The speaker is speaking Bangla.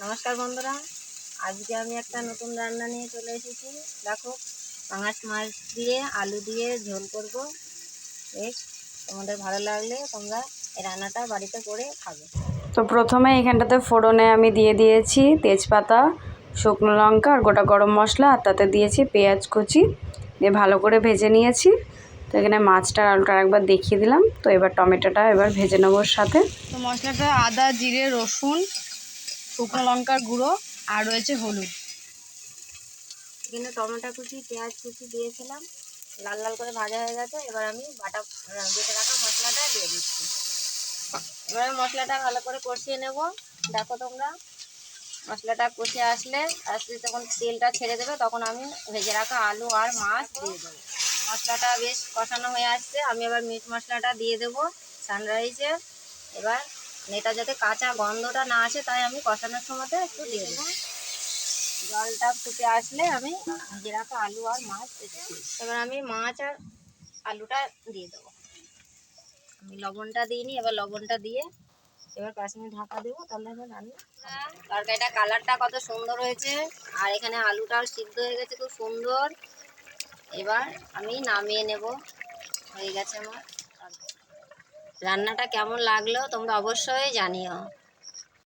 নমস্কার বন্ধুরা, আজকে আমি একটা নতুন রান্না নিয়ে চলে এসেছি। দেখো, পাঙাশ মাছ দিয়ে আলু দিয়ে ঝোল করব। বেশ, তোমাদের ভালো লাগলে তোমরা এই রান্নাটা বাড়িতে করে খাবে। তো প্রথমে এখানটাতে ফোড়নে আমি দিয়ে দিয়েছি তেজপাতা, শুকনো লঙ্কা আর গোটা গরম মশলা, আর তাতে দিয়েছি পেঁয়াজ কুচি দিয়ে ভালো করে ভেজে নিয়েছি। তো এখানে মাছটা আলুটা একবার দেখিয়ে দিলাম। তো এবার টমেটোটা এবার ভেজে নেবো সাথে। তো মশলাটা আদা, জিরে, রসুন, শুকনো লঙ্কার গুঁড়ো আর রয়েছে হলুদ। এখানে টমেটো কুচি, পেঁয়াজ কুচি দিয়েছিলাম, লাল লাল করে ভাজা হয়ে গেছে। এবার আমি বেটে রাখা মশলাটা দিয়ে দিচ্ছি। এবার মশলাটা ভালো করে কষিয়ে নেব। দেখো তোমরা, মশলাটা কষে আসলে যখন তেলটা ছেড়ে দেবে তখন আমি ভেজে রাখা আলু আর মাছ দিয়ে দেবো। মশলাটা বেশ কষানো হয়ে আসছে, আমি এবার মিট মশলাটা দিয়ে দেবো সানরাইজের। এবার এটা যাতে কাঁচা গন্ধটা না আসে তাই আমি কষানোর সময়তে একটু দিয়ে দেবো। জলটা ফুটে আসলে আমি ভেজে রাখা আলু আর মাছ এবার আমি মাছ আর আলুটা দিয়ে দেবো। আমি লবণটা দিইনি, এবার লবণটা দিয়ে এবার 5 মিনিট ঢাকা দেবো, তাহলে আমি রান্না। তরকারিটা কালারটা কত সুন্দর হয়েছে, আর এখানে আলুটাও সিদ্ধ হয়ে গেছে খুব সুন্দর। এবার আমি নামিয়ে নেব। হয়ে গেছে আমার রান্নাটা। কেমন লাগলো তোমরা অবশ্যই জানিও।